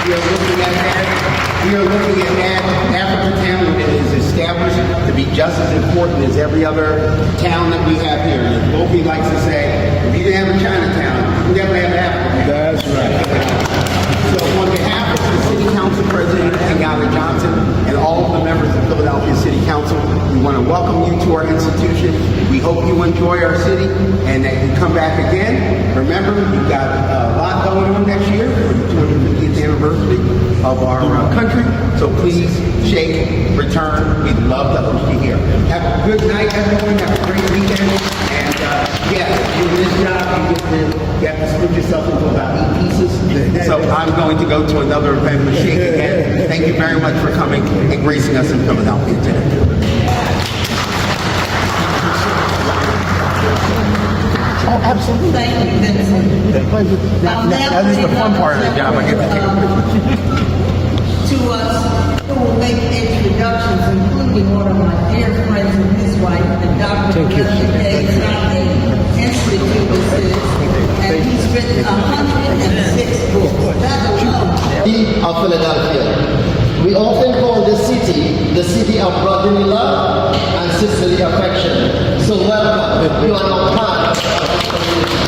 We are looking at that African town that is established to be just as important as every other town that we have here. And Lofi likes to say, if you didn't have a Chinatown, you never have an African. That's right. So on behalf of the City Council President Ngala Johnson and all of the members of Philadelphia City Council, we want to welcome you to our institution. We hope you enjoy our city and that you come back again. Remember, we've got a lot going on next year for the 250th anniversary of our country. So please shake, return. We'd love to host you here. Have a good night, everyone. Have a great weekend. And doing this job, you have to split yourself into about 8 pieces. So I'm going to go to another event with Shake again. Thank you very much for coming and gracing us in Philadelphia today. Oh, absolutely. Thank you, Vincent. That is the fun part of the job. I get to take a to us who will make introductions, including one of my dear friends and his wife, the Dr. Institute, and he's written 106 books. Of Philadelphia. We often call this city the city of brotherly love and sisterly affection. So welcome. You are now part of this community.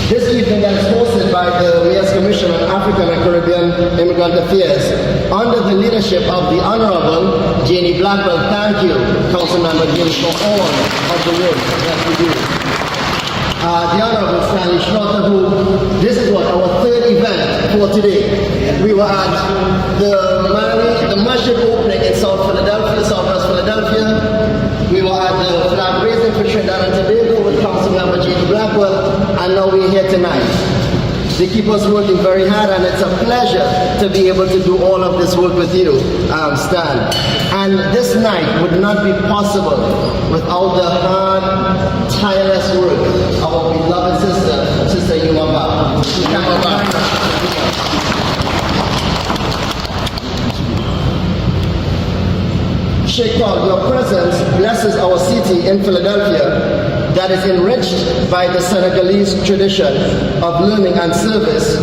This evening that is hosted by the Mayor's Commission on African and Caribbean Immigrant Affairs under the leadership of the Honorable Janie Blackwell. Thank you, Councilmember Janie, for all of the work that you do. The Honorable Stanley Schroeder, who this is what our third event for today. We were at the mairie, the masjid opening in Southwest Philadelphia. We were at the flag raising for Trinidad and Tobago with Councilmember Janie Blackwell, and now we're here tonight. They keep us working very hard, and it's a pleasure to be able to do all of this work with you, Stan. And this night would not be possible without the hard, tireless work of our beloved Sister Youma Ai. Sheikh Paul, your presence blesses our city in Philadelphia that is enriched by the Senegalese tradition of learning and service,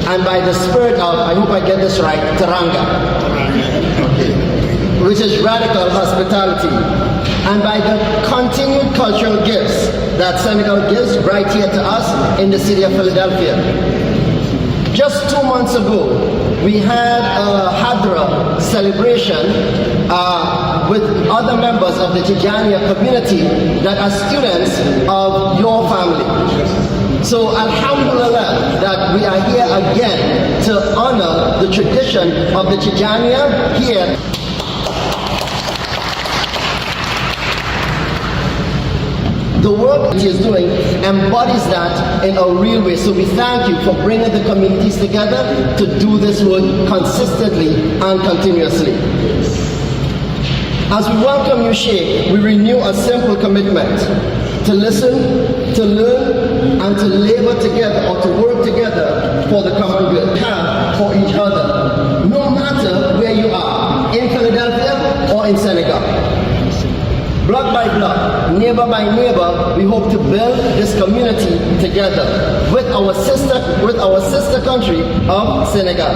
and by the spirit of, I hope I get this right, Teranga, which is radical hospitality, and by the continued cultural gifts that Senegal gives right here to us in the city of Philadelphia. Just 2 months ago, we had a Hadra celebration with other members of the Tijaniya community that are students of your family. So alhamdulillah that we are here again to honor the tradition of the Tijaniya here. The work he is doing embodies that in a real way. So we thank you for bringing the communities together to do this work consistently and continuously. As we welcome you, Sheikh, we renew a simple commitment to listen, to learn, and to labor together or to work together for the common good, for each other, no matter where you are, in Philadelphia or in Senegal. Block by block, neighbor by neighbor, we hope to build this community together with our sister country of Senegal.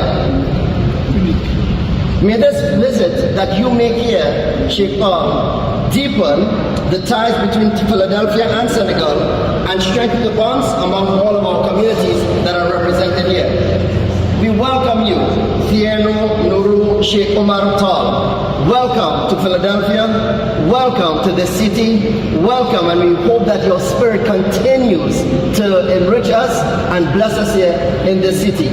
May this visit that you make here, Sheikh Paul, deepen the ties between Philadelphia and Senegal and strengthen the bonds among all of our communities that are represented here. We welcome you, Thierno Nourou Sheikh Omar Tal. Welcome to Philadelphia. Welcome to the city. Welcome, and we hope that your spirit continues to enrich us and bless us here in this city.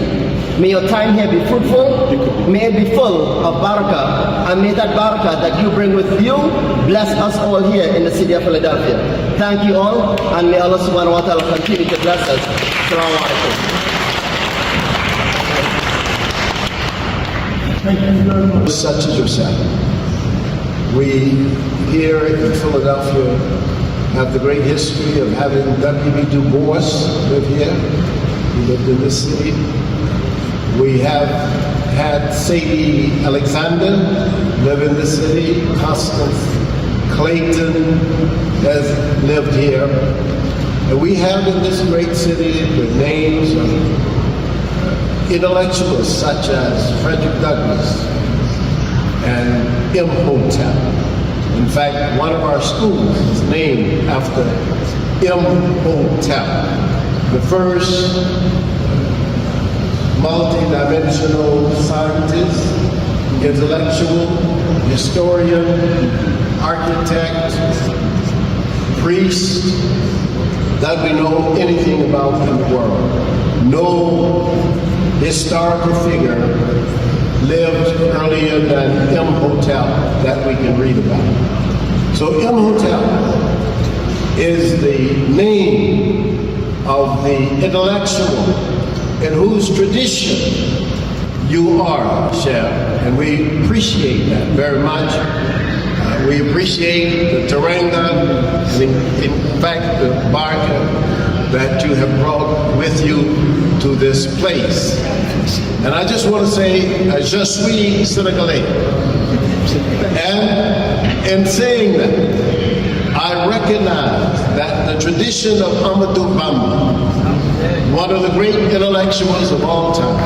May your time here be fruitful. May it be full of barakah, and may that barakah that you bring with you bless us all here in the city of Philadelphia. Thank you all, and may Allah subhanahu wa ta'ala continue to bless us. Assalamu alaikum. Thank you very much. Such as yourself. We here in Philadelphia have the great history of having W.B. Du Bois live here. He lived in this city. We have had Sadie Alexander live in the city. Constance Clayton has lived here. And we have in this great city the names of intellectuals such as Frederick Douglass and Imhotep. In fact, one of our schools is named after Imhotep, the first multi-dimensional scientist, intellectual, historian, architect, priest that we know anything about in the world. No historical figure lived earlier than Imhotep that we can read about. So Imhotep is the name of the intellectual in whose tradition you are, Chef, and we appreciate that very much. We appreciate the Teranga, and in fact the barca that you have brought with you to this place. And I just want to say, je suis Senegalais. And in saying that, I recognize that the tradition of Amadou Bamba, one of the great intellectuals of all time,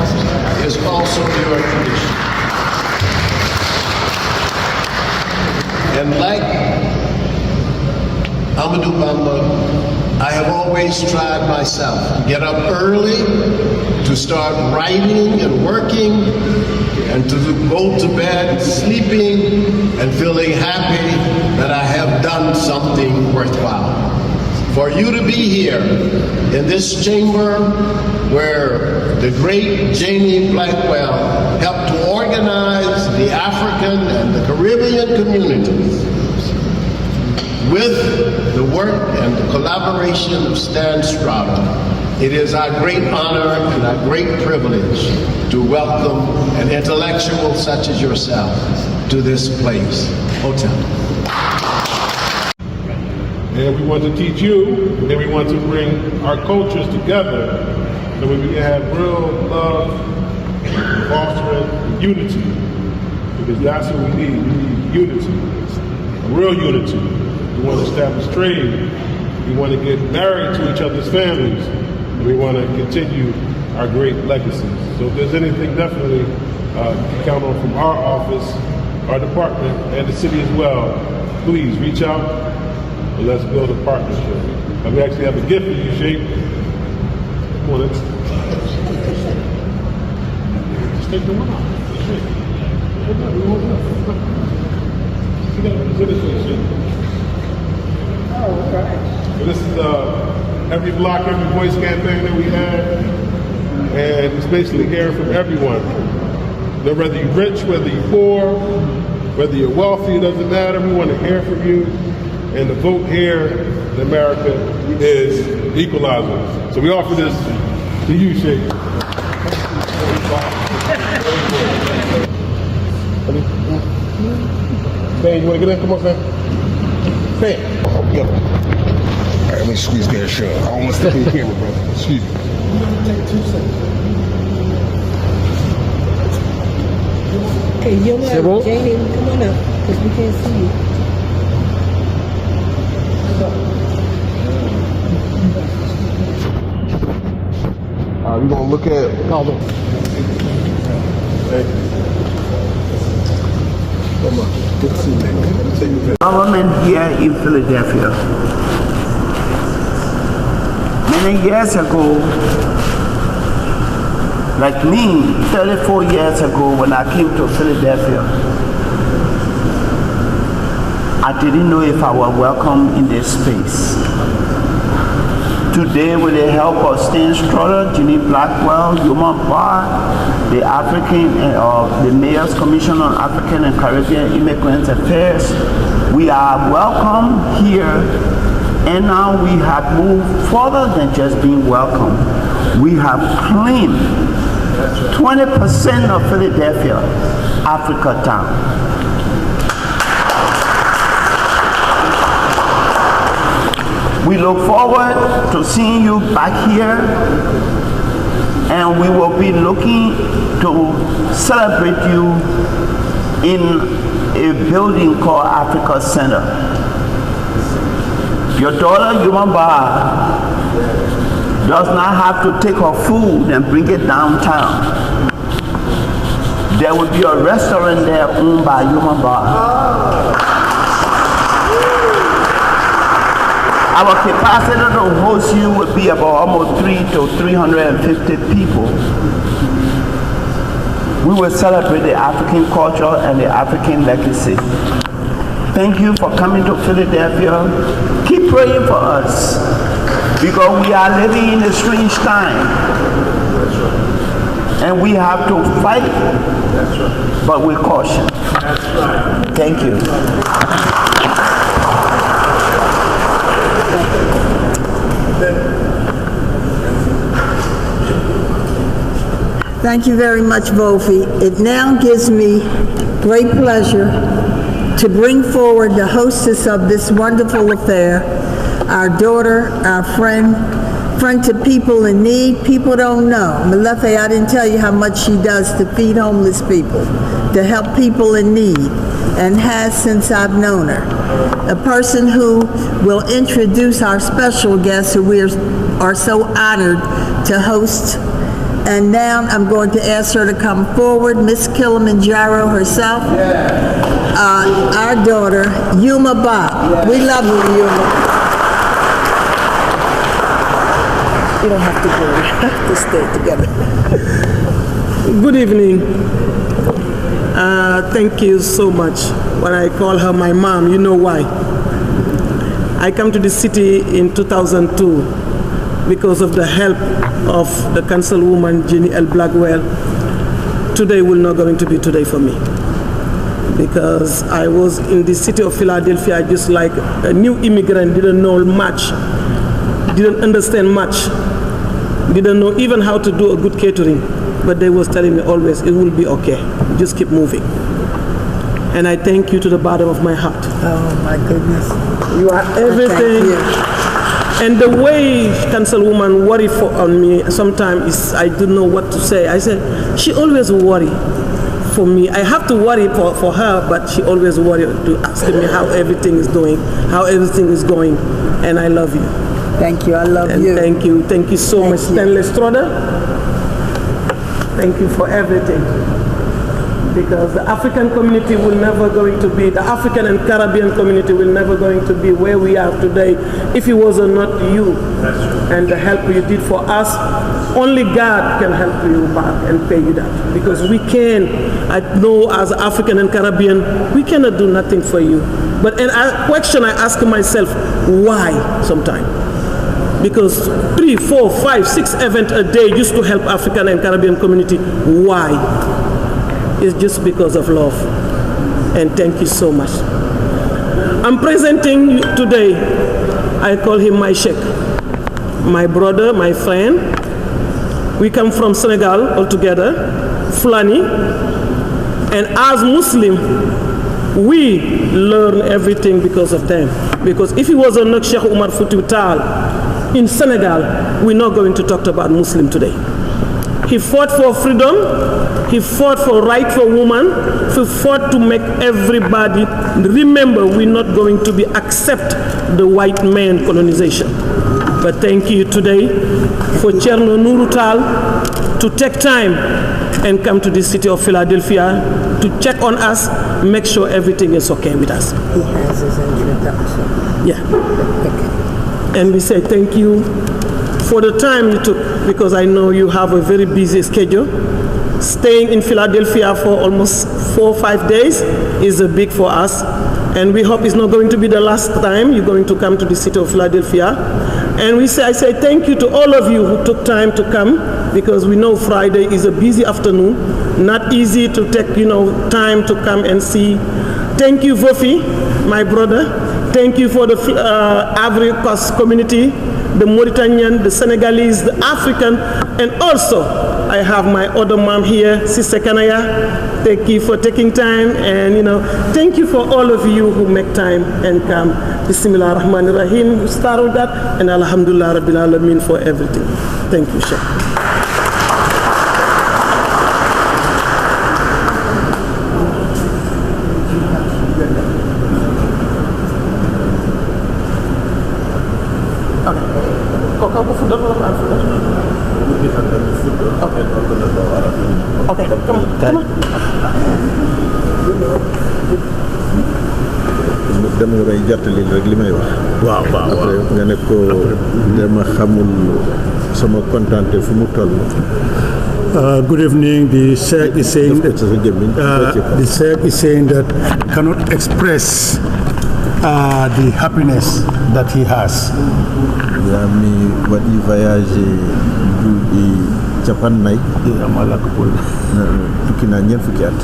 is also your tradition. And like Amadou Bamba, I have always tried myself to get up early, to start writing and working, and to go to bed sleeping and feeling happy that I have done something worthwhile. For you to be here in this chamber where the great Janie Blackwell helped to organize the African and the Caribbean communities with the work and the collaboration of Stan Strada, it is our great honor and our great privilege to welcome an intellectual such as yourself to this place, Hotel. And we want to teach you, and we want to bring our cultures together so we can have real love, fostering unity. Because that's what we need. We need unity, real unity. We want to establish trade. We want to get married to each other's families. And we want to continue our great legacies. So if there's anything, definitely you can count on from our office, our department, and the city as well. Please reach out. And let's build a partnership. And we actually have a gift for you, Sheikh. Come on, let's just take the one out. So this is every block, every voice campaign that we had, and it's basically hearing from everyone. Now, whether you're rich, whether you're poor, whether you're wealthy, it doesn't matter. We want to hear from you. And the vote here in America is equalizer. So we offer this to you, Sheikh. Stan, you want to get in? Come on, Stan. Stan. Yep. All right, let me squeeze that shirt. I don't want to step in the camera, bro. Excuse me. Take 2 seconds. Okay, Youma Ai, Janie, come on up, because we can't see you. We're going to look at government here in Philadelphia. Many years ago, like me, 34 years ago when I came to Philadelphia, I didn't know if I was welcome in this space. Today, with the help of Stan Strada, Ginny Blackwell, Youma Ai, the the Mayor's Commission on African and Caribbean Immigrant Affairs, we are welcome here, and now we have moved further than just being welcome. We have claimed 20% of Philadelphia, Africa Town. We look forward to seeing you back here, and we will be looking to celebrate you in a building called Africa Center. Your daughter, Youma Ai, does not have to take her food and bring it downtown. There will be a restaurant there owned by Youma Ai. Our capacity to host you will be about almost 300 to 350 people. We will celebrate the African culture and the African legacy. Thank you for coming to Philadelphia. Keep praying for us because we are living in a strange time. And we have to fight, but with caution. Thank you. Thank you very much, Vofi. It now gives me great pleasure to bring forward the hostess of this wonderful affair, our daughter, our friend to people in need. People don't know. Malefe, I didn't tell you how much she does to feed homeless people, to help people in need, and has since I've known her. A person who will introduce our special guest who we are so honored to host. And now I'm going to ask her to come forward, Miss Kilimanjaro herself, our daughter, Youma Ai. We love you, Youma. You don't have to go, you have to stay together. Good evening. Thank you so much. When I call her my mom, you know why. I come to the city in 2002 because of the help of the councilwoman Jeannie L. Blackwell. Today will not going to be today for me because I was in the city of Philadelphia just like a new immigrant, didn't know much, didn't understand much, didn't know even how to do a good catering, but they was telling me always it will be okay, just keep moving. And I thank you to the bottom of my heart. Oh my goodness. You are everything. And the way councilwoman worry on me sometimes is I don't know what to say. I said, she always worry for me. I have to worry for her, but she always worry to ask me how everything is doing, how everything is going. And I love you. Thank you, I love and you. Thank you so much, Stanley Stroder. Thank you for everything. Because the African community will never going to be, the African and Caribbean community will never going to be where we are today if it was not you and the help you did for us. Only God can help you back and pay you that. Because we can, I know as African and Caribbean, we cannot do nothing for you. But a question I ask myself, why sometimes? Because 3, 4, 5, 6 events a day used to help African and Caribbean community. Why? It's just because of love. And thank you so much. I'm presenting you today, I call him my sheikh, my brother, my friend. We come from Senegal all together, Fulani. And as Muslim, we learn everything because of them. Because if it was not Sheikh Umar Foutiyou Tall in Senegal, we're not going to talk about Muslim today. He fought for freedom, he fought for right for women, he fought to make everybody remember we're not going to be accept the white man colonization. But thank you today for Thierno Nourou Suivi to take time and come to the city of Philadelphia to check on us, make sure everything is okay with us. He has his introduction. Yeah. Okay. And we say thank you for the time you took, because I know you have a very busy schedule. Staying in Philadelphia for almost 4 or 5 days is big for us. And we hope it's not going to be the last time you're going to come to the city of Philadelphia. And I say thank you to all of you who took time to come, because we know Friday is a busy afternoon, not easy to take time to come and see. Thank you, Vofi, my brother. Thank you for the Ivory Coast community, the Mauritanian, the Senegalese, the African, and also I have my other mom here, Sister Kanaya. Thank you for taking time, and thank you for all of you who make time and come. Bismillah ar-Rahman ar-Rahim, we start with that, and Alhamdulillah Rabbil Alameen for everything. Thank you, Sheikh. Okay. Okay, come on. dama ngay jottali rek li may wax. waaw waaw après nga ne ko dama xamul sama kontante fu mu toll. Good evening. The Sheikh is saying that cannot express the happiness that he has. yaa mi waɗi voyagé duuɓi capannayyi tukki naa ñeent fukki at.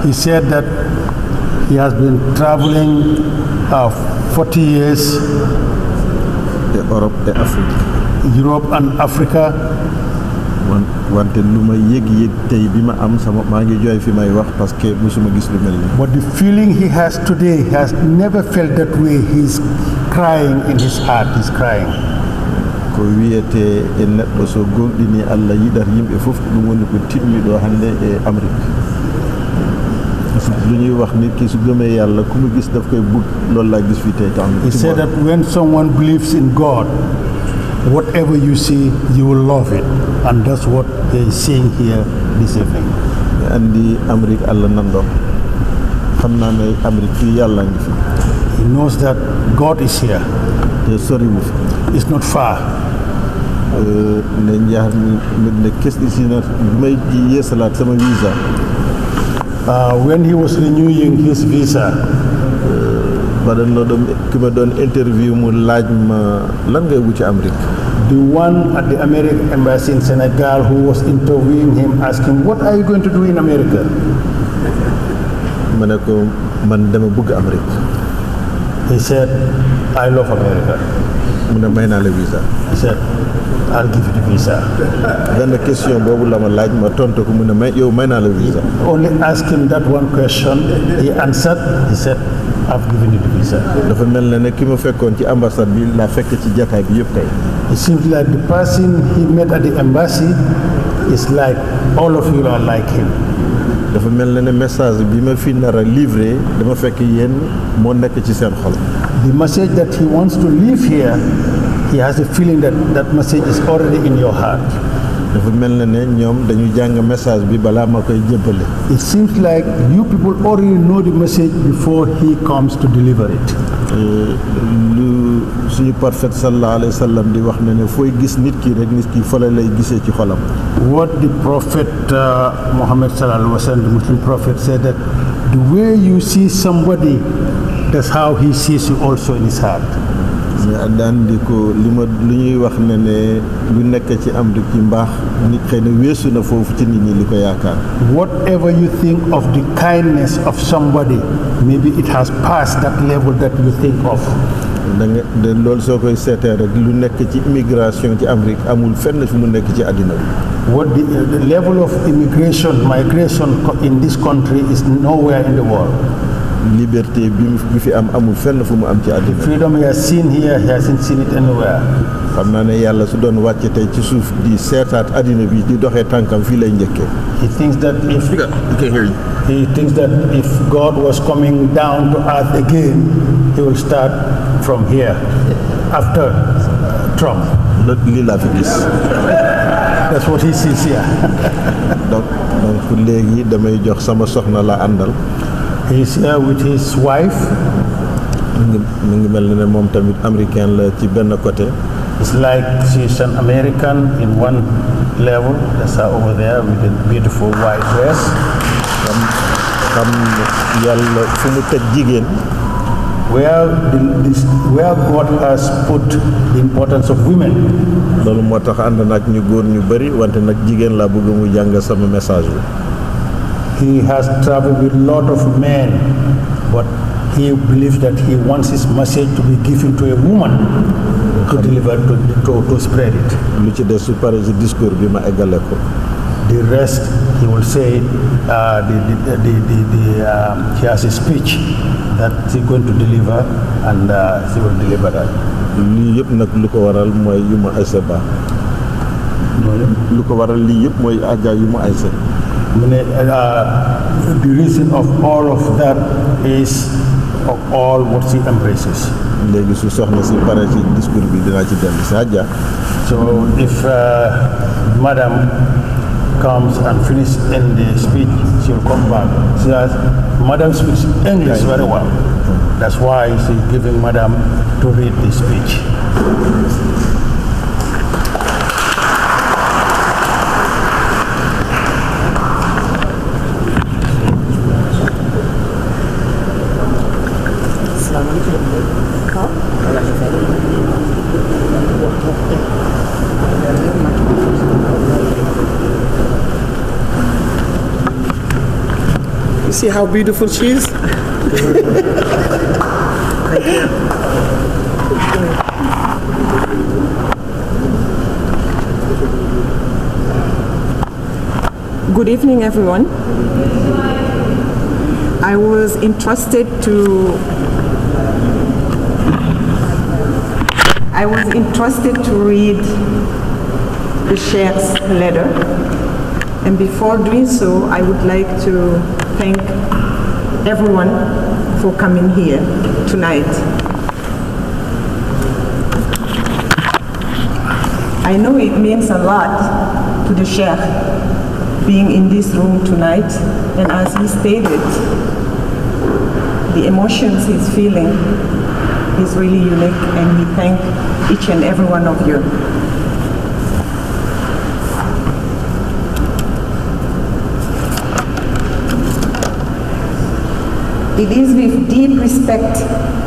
He said that he has been traveling 40 years. Europe et Afrique. Europe and Africa. wante lu ma yëg tey bi ma am sama maa ngi jooy fi may wax parce que musuma gis lu mel nii. But the feeling he has today, he has never felt that way. He's crying in his heart. He's crying. ko wiyete e neɗɗo so gonɗini Allah yiɗat yimɓe fof ɗum woni ko timmiɗo hannde e Amérique. lu ñuy wax nit ki su gëmee yàlla ku mu gis daf koy bëgg loolu laa gis fii tey tam. He said that when someone believes in God, whatever you see, you will love it. And that's what they are seeing here this evening. andi Amérique Allah nando xam naa ne Amérique fii yàlla ngi fi. He knows that God is here. te soriwu fi. It's not far. ne njaar ne kesti si na may ji yeesalaat sama visa. When he was renewing his visa, ki ma doon interview mu laaj ma lan ngay wuti Amérique. the one at the American embassy in Senegal who was interviewing him asked him, what are you going to do in America? ma ne ko man dama bëgg Amérique. He said, I love America. mu ne may naa la visa. He said, I'll give you the visa. benn question boobu la ma laaj ma tontu ko mu ne yow may naa la visa. Only ask him that one question. He answered. He said, I've given you the visa. dafa mel ne ki ma fekkoon ci ambassade bi la fekk ci jataay bi yëpp tey. It seems like the person he met at the embassy is like all of you are like him. dafa mel ne message bi ma fi nar a livré dama fekk yéen moo nekk ci seen xol. The message that he wants to leave here, he has a feeling that that message is already in your heart. dafa mel ne ñoom dañu jàng message bi balaa ma koy jébbale. It seems like you people already know the message before he comes to deliver it. lu suñu prophète sallallahu alayhi wa sallam di wax ne fooy gis nit ki rek nit ki fa la lay gisee ci xolam. What the prophet Muhammad sallallahu alaihi wasallam, the Muslim prophet, said that the way you see somebody, that's how he sees you also in his heart. daan di ko lu ñuy wax ne lu nekk ci Amérique ci mbaax nit xëy na weesu na foofu ci nit ñi li ko yaakaar. Whatever you think of the kindness of somebody, maybe it has passed that level that you think of. de loolu soo koy seetee rek lu nekk ci immigration ci Amérique amul fenn fi mu nekk ci àddina bi. What the level of migration in this country is nowhere in the world. liberté bi fi am amul fenn fu mu am ci àddina. Freedom he has seen here, he hasn't seen it anywhere. xam naa ne yàlla su doon wàcce tey ci suuf di seetaat àddina bi di doxee tànkam fii lay njëkkee. He thinks that if God was coming down to earth again, he will start from here after Trump. lii laa fi gis. That's what he sees here. donc léegi damay jox sama soxna la àndal. He is here with his wife. mu ngi mel ne moom tamit américain la ci benn côté. It's like she's an American in one level. That's her over there with a beautiful white dress. xam yàlla fu mu teg jigéen. where God has put the importance of women. loolu moo tax ànd nag ñu góor ñu bëri wante nag jigéen laa bëgg mu jàng sama message bi. He has traveled with a lot of men, but he believes that he wants his message to be given to a woman to deliver, to spread it. lu ci des su paree ci discours bi ma eggale ko. The rest, he will say, he has a speech that he's going to deliver, and he will deliver that. lii yëpp nag lu ko waral mooy Youma Ai ba. lu ko waral lii yëpp mooy Adja Youma Ai. The reason of all of that is of all what she embraces. léegi su soxna si pare ci discours bi dinaa ci dellu si Adja. So if Madam comes and finishes in the speech, she'll come back. She has, Madam speaks English very well. That's why she's giving Madam to read the speech. You see how beautiful she is? Good evening, everyone. I was entrusted to read the Cheikh's letter, and before doing so, I would like to thank everyone for coming here tonight. I know it means a lot to the Sheikh being in this room tonight, and as he stated, the emotions he's feeling is really unique, and we thank each and every one of you. It is with deep respect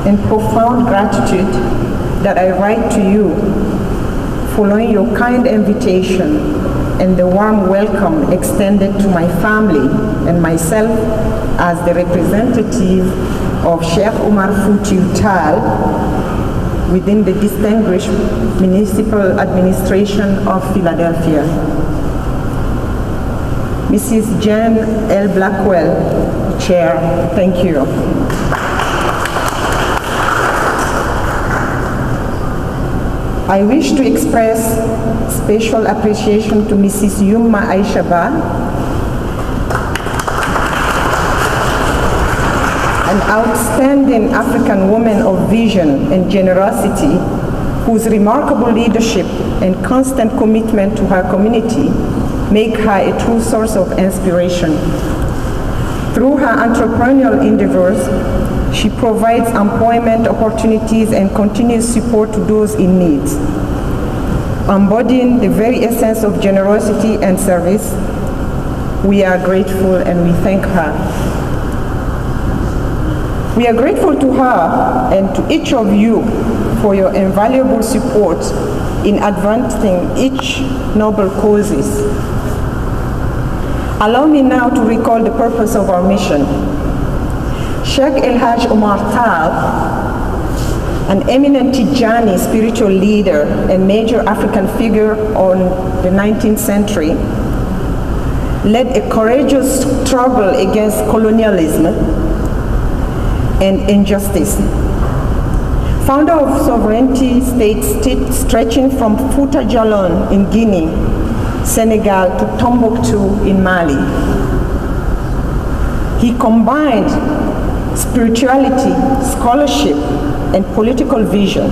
and profound gratitude that I write to you, following your kind invitation and the warm welcome extended to my family and myself as the representative of Sheikh Omar Foutiyou Tall within the distinguished municipal administration of Philadelphia. Mrs. Jan L. Blackwell, Chair, thank you. I wish to express special appreciation to Mrs. Youma Ai, an outstanding African woman of vision and generosity whose remarkable leadership and constant commitment to her community make her a true source of inspiration. Through her entrepreneurial endeavors, she provides employment opportunities and continuous support to those in need. Embodying the very essence of generosity and service, we are grateful and we thank her. We are grateful to her and to each of you for your invaluable support in advancing each noble causes. Allow me now to recall the purpose of our mission. Sheikh El Hajj Omar Tall, an eminent Tijani spiritual leader and major African figure on the 19th century, led a courageous struggle against colonialism and injustice. Founder of sovereignty states stretching from Fouta Djallon in Guinea, Senegal to Tombouctou in Mali. He combined spirituality, scholarship, and political vision.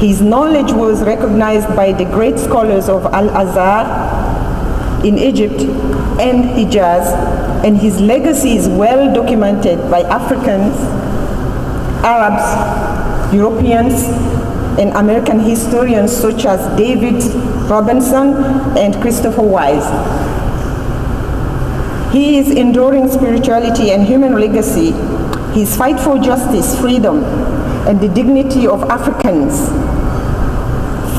His knowledge was recognized by the great scholars of Al-Azhar in Egypt and Hijaz, and his legacy is well documented by Africans, Arabs, Europeans, and American historians such as David Robinson and Christopher Wise. His enduring spirituality and human legacy, his fight for justice, freedom, and the dignity of Africans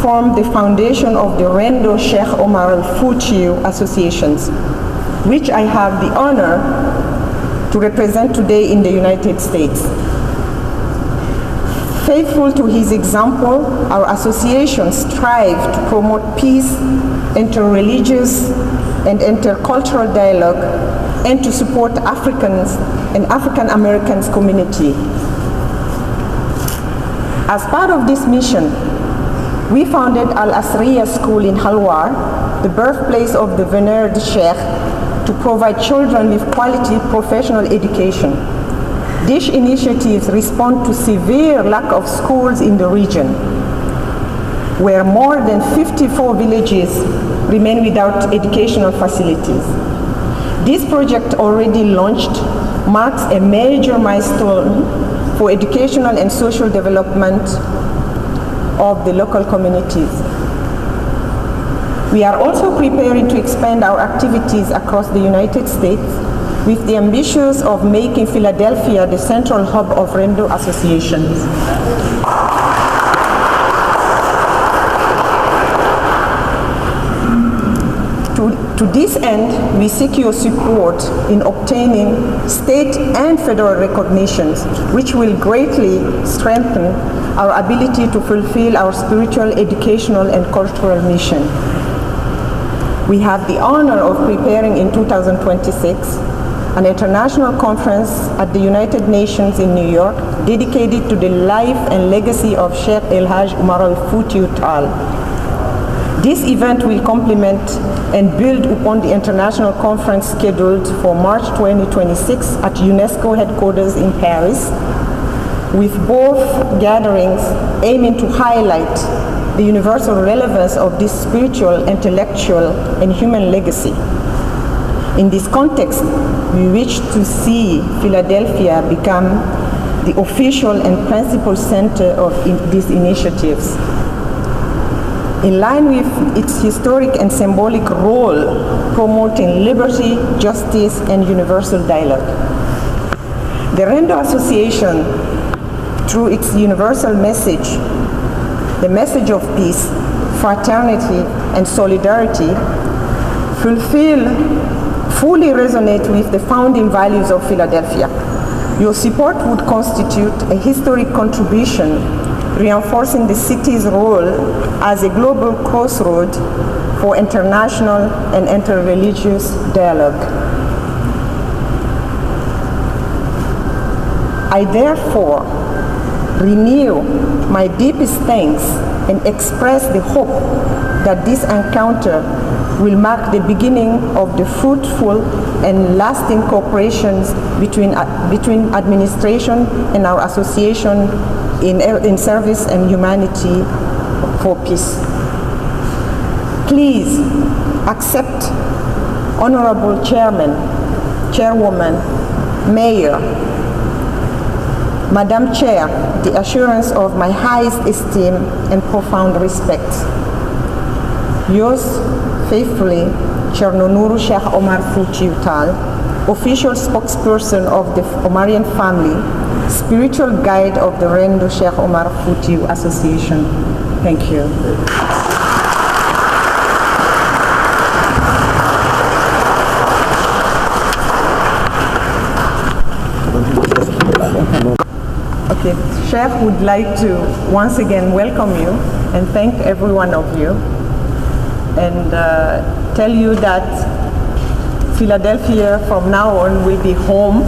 form the foundation of the RENNDO Sheikh Omar Foutiyou Associations, which I have the honor to represent today in the United States. Faithful to his example, our association strives to promote peace, interreligious and intercultural dialogue, and to support Africans and African Americans community. As part of this mission, we founded Al Asriya School in Halwar, the birthplace of the venered Sheikh, to provide children with quality professional education. These initiatives respond to severe lack of schools in the region, where more than 54 villages remain without educational facilities. This project, already launched, marks a major milestone for educational and social development of the local communities. We are also preparing to expand our activities across the United States with the ambitions of making Philadelphia the central hub of RENNDO associations. To this end, we seek your support in obtaining state and federal recognitions, which will greatly strengthen our ability to fulfill our spiritual, educational, and cultural mission. We have the honor of preparing in 2026 an international conference at the United Nations in New York dedicated to the life and legacy of Sheikh El Haj Umar Al-Futi Tal. This event will complement and build upon the international conference scheduled for March 2026 at UNESCO headquarters in Paris, with both gatherings aiming to highlight the universal relevance of this spiritual, intellectual, and human legacy. In this context, we wish to see Philadelphia become the official and principal center of these initiatives. In line with its historic and symbolic role promoting liberty, justice, and universal dialogue. The RENNDO Association, through its universal message, the message of peace, fraternity, and solidarity, fully resonate with the founding values of Philadelphia. Your support would constitute a historic contribution reinforcing the city's role as a global crossroad for international and interreligious dialogue. I therefore renew my deepest thanks and express the hope that this encounter will mark the beginning of the fruitful and lasting cooperation between administration and our association in service and humanity for peace. Please accept, Honorable Chairman, Chairwoman, Mayor, Madam Chair, the assurance of my highest esteem and profound respect. Yours faithfully, Thierno Nourou Suivi, official spokesperson of the Omarian family, spiritual guide of the RENNDO Sheikh Omar Futi Association. Thank you. Okay, Sheikh would like to once again welcome you and thank every one of you and tell you that Philadelphia from now on will be home,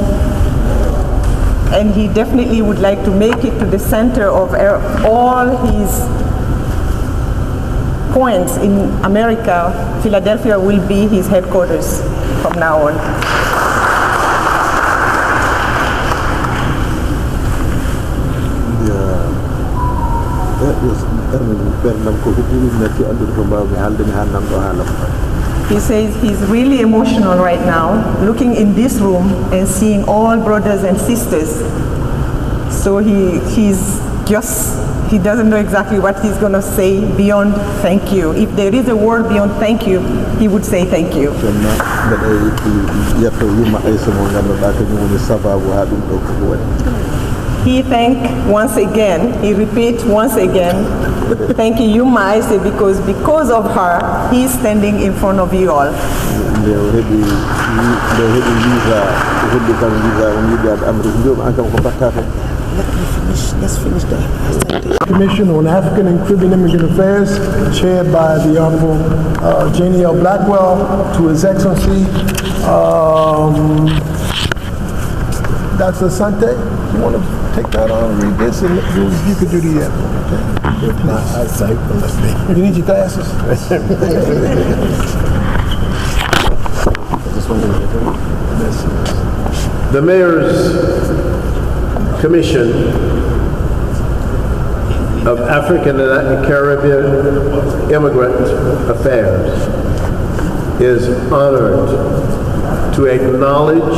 and he definitely would like to make it to the center of all his points in America. Philadelphia will be his headquarters from now on. He says he's really emotional right now, looking in this room and seeing all brothers and sisters. So he doesn't know exactly what he's going to say beyond thank you. If there is a word beyond thank you, he would say thank you. He repeats once again, thank you, Youma Ai, because of her, he is standing in front of you all. Let's finish that. Commission on African and Caribbean Immigrant Affairs, chaired by the Honorable Janie L. Blackwell, to His Excellency Dr. Asante. You want to take that on and read this, and you could do the end. If not, I cite you need your glasses? The mayor's Commission of African and Caribbean Immigrant Affairs is honored to acknowledge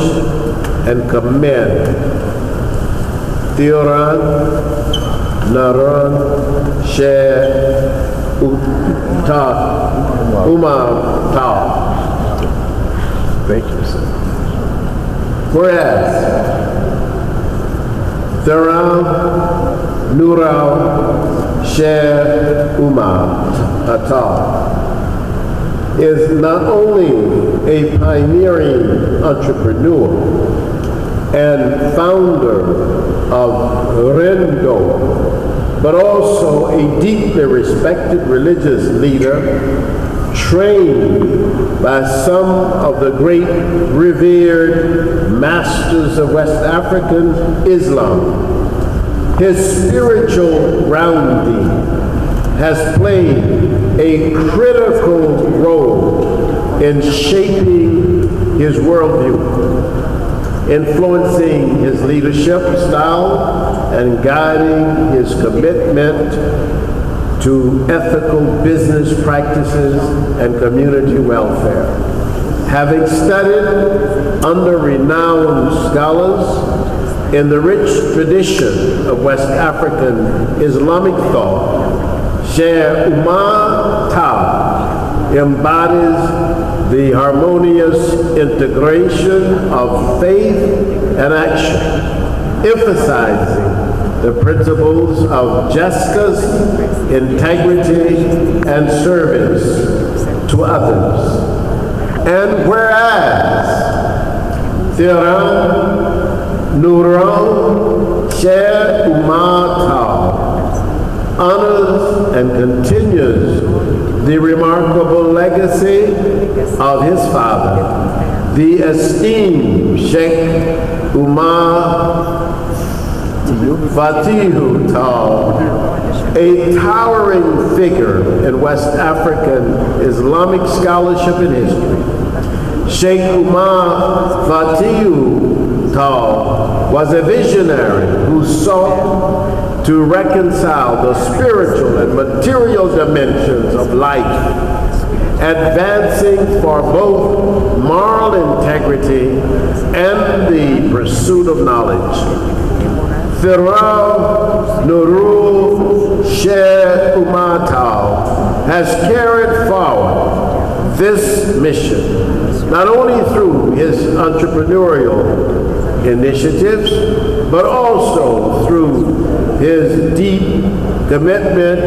and commend Thierno Nourou Suivi. Thank you, sir. Whereas Thierno Nourou Suivi is not only a pioneering entrepreneur and founder of RENNDO, but also a deeply respected religious leader, trained by some of the great revered masters of West African Islam. His spiritual grounding has played a critical role in shaping his worldview, influencing his leadership style, and guiding his commitment to ethical business practices and community welfare. Having studied under renowned scholars in the rich tradition of West African Islamic thought, Youma Ai embodies the harmonious integration of faith and action, emphasizing the principles of justice, integrity, and service to others. And whereas Thierno Nourou Suivi honors and continues the remarkable legacy of his father, the esteemed Sheikh Youma Ai, a towering figure in West African Islamic scholarship and history. Sheikh Youma Ai was a visionary who sought to reconcile the spiritual and material dimensions of life, advancing for both moral integrity and the pursuit of knowledge. Thierno Nourou Suivi has carried forward this mission, not only through his entrepreneurial initiatives, but also through his deep commitment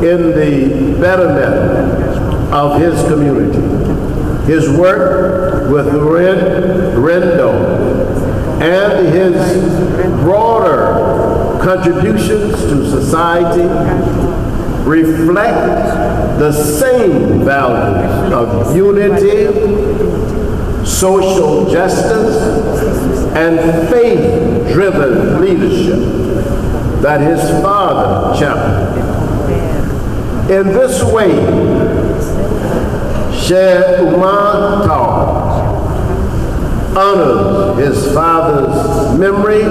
in the betterment of his community. His work with RENNDO and his broader contributions to society reflect the same values of unity, social justice, and faith-driven leadership that his father championed. In this way, Sheikh Youma Ai honors his father's memory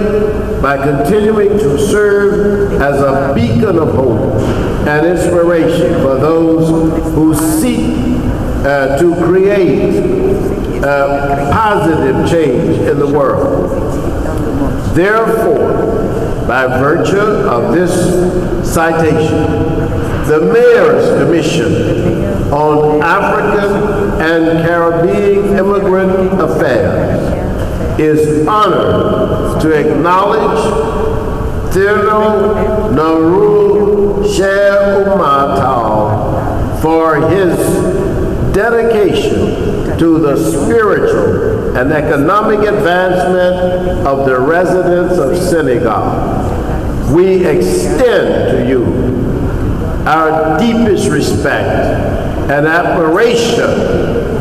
by continuing to serve as a beacon of hope and inspiration for those who seek to create positive change in the world. Therefore, by virtue of this citation, the Mayor's Commission on African and Caribbean Immigrant Affairs is honored to acknowledge Thierno Nourou Suivi for his dedication to the spiritual and economic advancement of the residents of Senegal. We extend to you our deepest respect and admiration.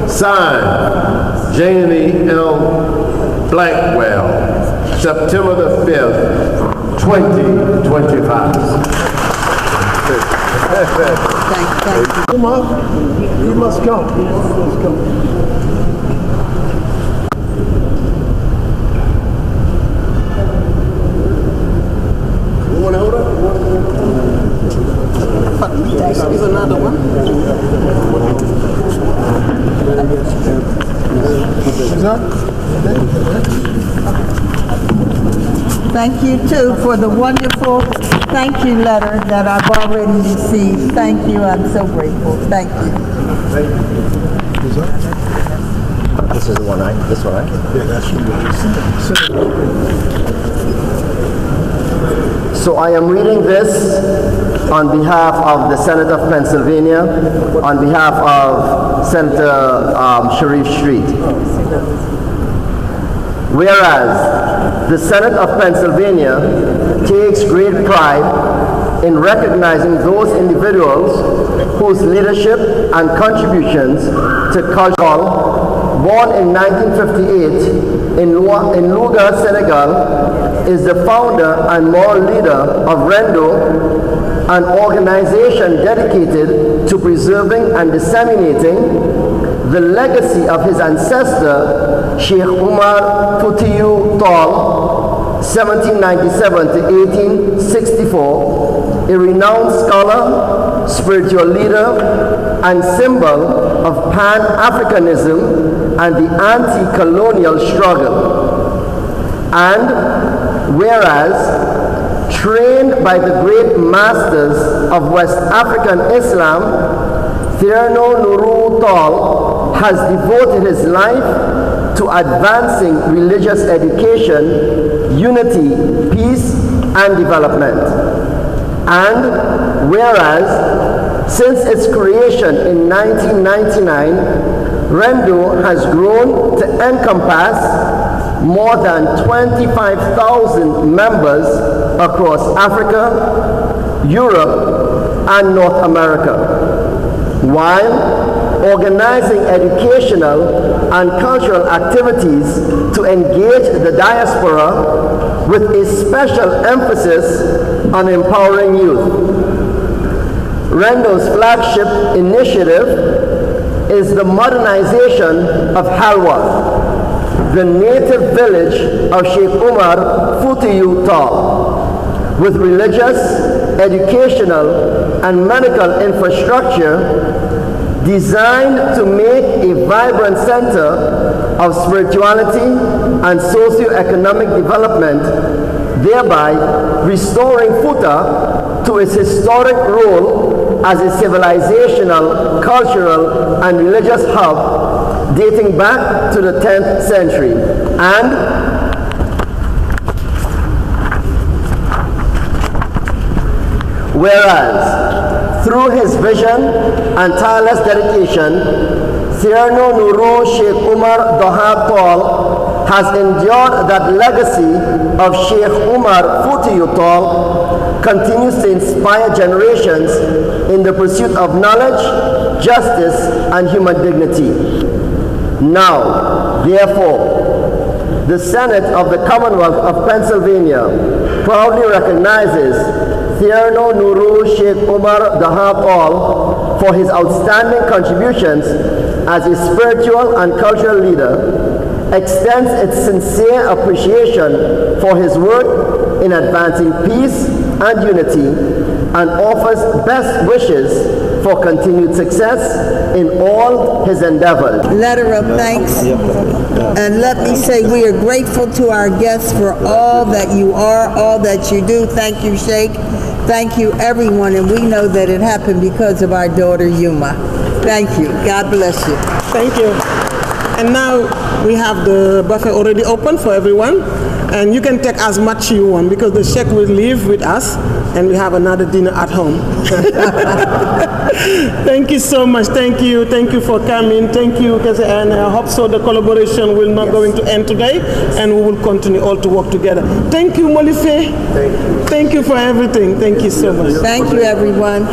Signed, Janie L. Blackwell, September the 5th, 2025. Thank you. You must come. You must come. want to hold it? This is another one. Thank you too for the wonderful thank you letter that I've already received. Thank you, I'm so grateful. Thank you. This is the one, right? This one, right? Yeah, that's So I am reading this on behalf of the Senate of Pennsylvania, on behalf of Senator Sharif Street. Whereas the Senate of Pennsylvania takes great pride in recognizing those individuals whose leadership and contributions to culture. Born in 1958 in Louga, Senegal, is the founder and moral leader of RENNDO, an organization dedicated to preserving and disseminating the legacy of his ancestor, Sheikh Umar Foutiyou Tall, 1797 to 1864, a renowned scholar, spiritual leader, and symbol of Pan-Africanism and the anti-colonial struggle. And whereas trained by the great masters of West African Islam, Thierno Nourou Tall has devoted his life to advancing religious education, unity, peace, and development. And whereas since its creation in 1999, RENNDO has grown to encompass more than 25,000 members across Africa, Europe, and North America, while organizing educational and cultural activities to engage the diaspora with a special emphasis on empowering youth. RENNDO's flagship initiative is the modernization of Halwa, the native village of Sheikh Umar Foutiyou Tall, with religious, educational, and medical infrastructure designed to make a vibrant center of spirituality and socio-economic development, thereby restoring Fouta to its historic role as a civilizational, cultural, and religious hub dating back to the 10th century. And whereas through his vision and tireless dedication, Thierno Nourou Sheikh Umar Doha Tall has endured that legacy of Sheikh Umar Foutiyou Tall, continues to inspire generations in the pursuit of knowledge, justice, and human dignity. Now, therefore, the Senate of the Commonwealth of Pennsylvania proudly recognizes Thierno Nourou Sheikh Umar Doha Tall for his outstanding contributions as a spiritual and cultural leader, extends its sincere appreciation for his work in advancing peace and unity, and offers best wishes for continued success in all his endeavors. Letter of thanks. And let me say we are grateful to our guests for all that you are, all that you do. Thank you, Sheikh. Thank you, everyone. And we know that it happened because of our daughter, Youma. Thank you. God bless you. Thank you. And now we have the buffet already open for everyone. And you can take as much you want because the Sheikh will live with us and we have another dinner at home. Thank you so much. Thank you. Thank you for coming. Thank you. And I hope so the collaboration will not going to end today and we will continue all to work together. Thank you, Molife. Thank you. Thank you for everything. Thank you so much. Thank you, everyone.